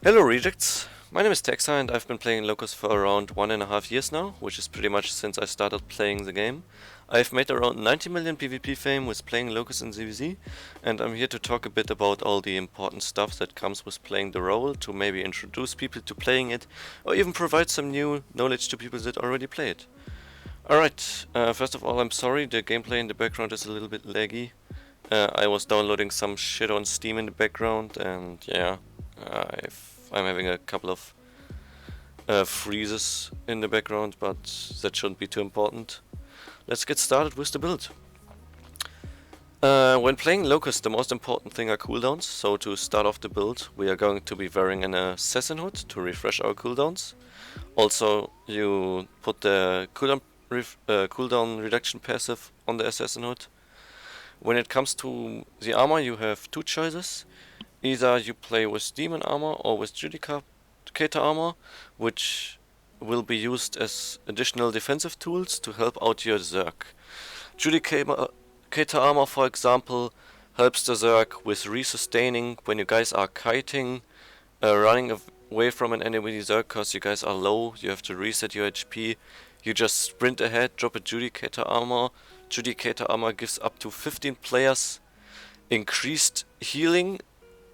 Hello Rejects, my name is Texa and I've been playing Locust for around 1.5 years now, which is pretty much since I started playing the game. I've made around 90 million PvP fame with playing Locust in ZVZ, and I'm here to talk a bit about all the important stuff that comes with playing the role, to maybe introduce people to playing it, or even provide some new knowledge to people that already play it. Alright, first of all I'm sorry, the gameplay in the background is a little bit laggy. I was downloading some shit on Steam in the background and yeah, I'm having a couple of freezes in the background, but that shouldn't be too important. Let's get started with the build. When playing Locust, the most important thing are cooldowns, so to start off the build we are going to be wearing an assassin hood to refresh our cooldowns. Also, you put the cooldown reduction passive on the assassin hood. When it comes to the armor, you have two choices. Either you play with demon armor or with Judicator armor, which will be used as additional defensive tools to help out your Zerg. Judicator armor, for example, helps the Zerg with resustaining when you guys are kiting, running away from an enemy Zerg cause you guys are low, you have to reset your HP. You just sprint ahead, drop a Judicator armor. Judicator armor gives up to 15 players increased healing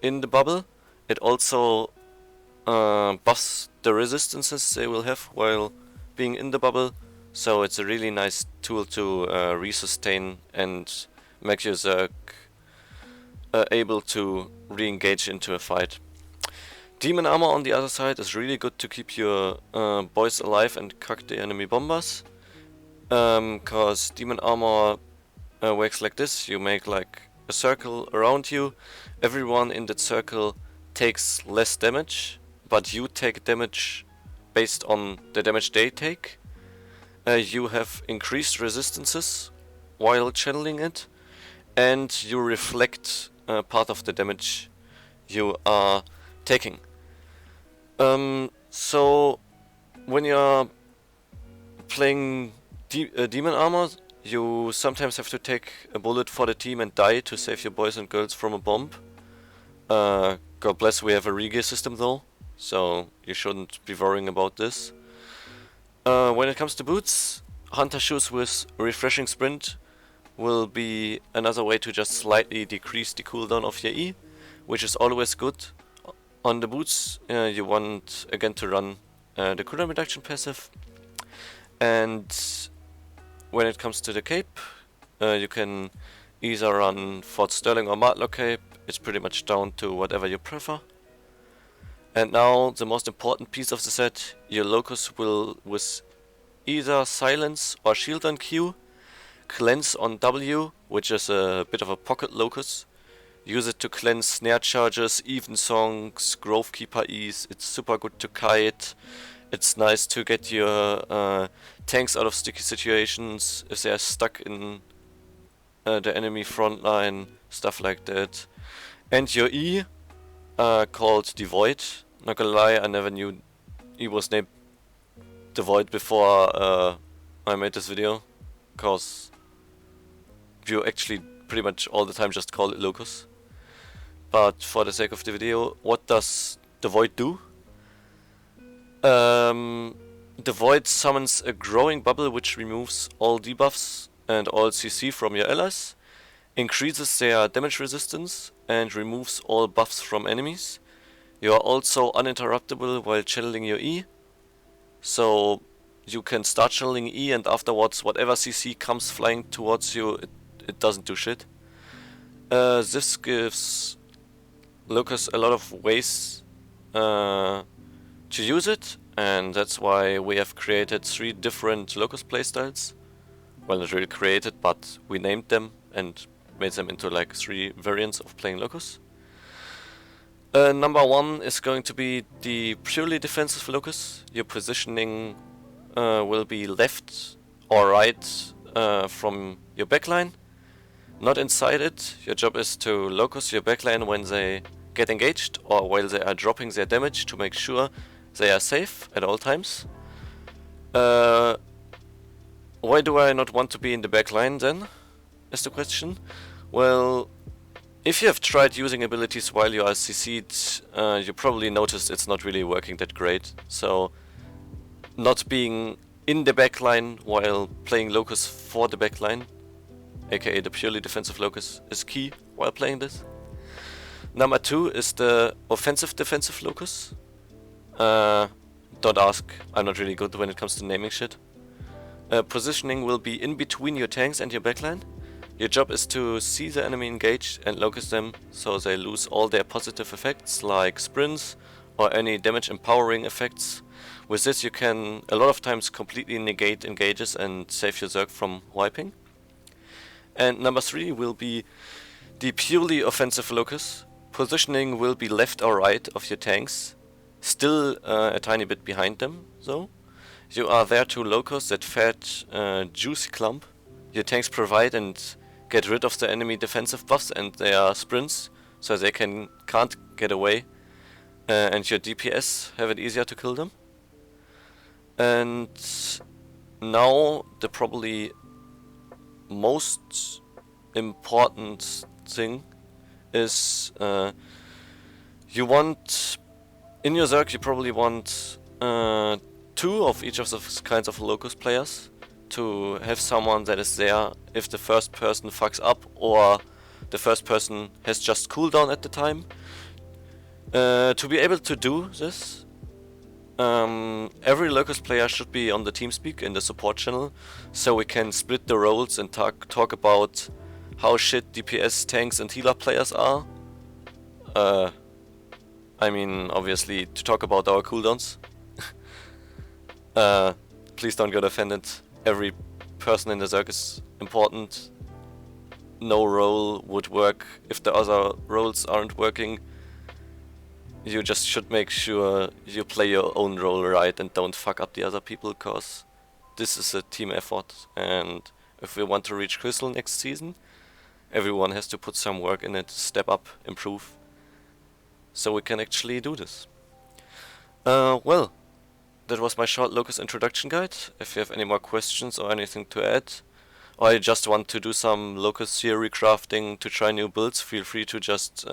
in the bubble. It also buffs the resistances they will have while being in the bubble, so it's a really nice tool to resustain and make your Zerg able to re-engage into a fight. Demon armor on the other side is really good to keep your boys alive and cuck the enemy bombers, cause demon armor works like this. You make like a circle around you, everyone in that circle takes less damage, but you take damage based on the damage they take. You have increased resistances while channeling it, and you reflect part of the damage you are taking. So when you're playing demon armor, you sometimes have to take a bullet for the team and die to save your boys and girls from a bomb. God bless, we have a regear system though, so you shouldn't be worrying about this. When it comes to boots, hunter shoes with refreshing sprint will be another way to just slightly decrease the cooldown of your E, which is always good. On the boots, you want again to run the cooldown reduction passive, and when it comes to the cape, you can either run Fort Sterling or Martlock cape. It's pretty much down to whatever you prefer. And now the most important piece of the set, your Locust will with either silence or shield on Q, cleanse on W, which is a bit of a pocket Locust. Use it to cleanse snare charges, even songs, Grove Keeper E's. It's super good to kite. It's nice to get your tanks out of sticky situations if they are stuck in the enemy front line, stuff like that. And your E, called Devoid. Not gonna lie, I never knew E was named Devoid before I made this video, cause you actually pretty much all the time just call it Locust. But for the sake of the video, what does Devoid do? The Void summons a growing bubble which removes all debuffs and all CC from your allies, increases their damage resistance, and removes all buffs from enemies. You are also uninterruptible while channeling your E, so you can start channeling E and afterwards whatever CC comes flying towards you, it doesn't do shit. This gives Locust a lot of ways to use it, and that's why we have created 3 different Locust playstyles. Well, not really created, but we named them and made them into like 3 variants of playing Locust. Number 1 is going to be the purely defensive Locust. Your positioning will be left or right from your backline, not inside it. Your job is to locust your backline when they get engaged or while they are dropping their damage to make sure they are safe at all times. Why do I not want to be in the backline then? Is the question. Well, If you have tried using abilities while you are CC'd, you probably noticed it's not really working that great. So, not being in the backline while playing Locus for the backline, aka the purely defensive Locus, is key while playing this. Number 2 is the offensive defensive Locus. Don't ask, I'm not really good when it comes to naming shit. Positioning will be in between your tanks and your backline. Your job is to see the enemy engage and locus them so they lose all their positive effects like sprints or any damage empowering effects. With this you can a lot of times completely negate engages and save your Zerg from wiping. And number 3 will be the purely offensive Locus. Positioning will be left or right of your tanks, still a tiny bit behind them though. You are there to locus that fat juicy clump your tanks provide and get rid of the enemy defensive buffs and their sprints so they can't get away, and your DPS have it easier to kill them. And now the probably most important thing is you want in your Zerg you probably want 2 of each of those kinds of Locus players to have someone that is there if the first person fucks up or the first person has just cooldown at the time. To be able to do this, every Locus player should be on the TeamSpeak in the support channel, so we can split the roles and talk about how shit DPS, tanks and healer players are. I mean, obviously, to talk about our cooldowns. Please don't get offended. Every person in the Zerg is important. No role would work if the other roles aren't working. You just should make sure you play your own role right and don't fuck up the other people, cause this is a team effort, and if we want to reach Crystal next season, everyone has to put some work in it, step up, improve, so we can actually do this. Well, that was my short Locus introduction guide. If you have any more questions or anything to add, or you just want to do some Locus theory crafting to try new builds, feel free to just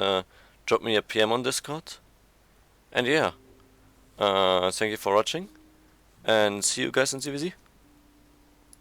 drop me a PM on Discord. And yeah, thank you for watching, and see you guys in ZVZ.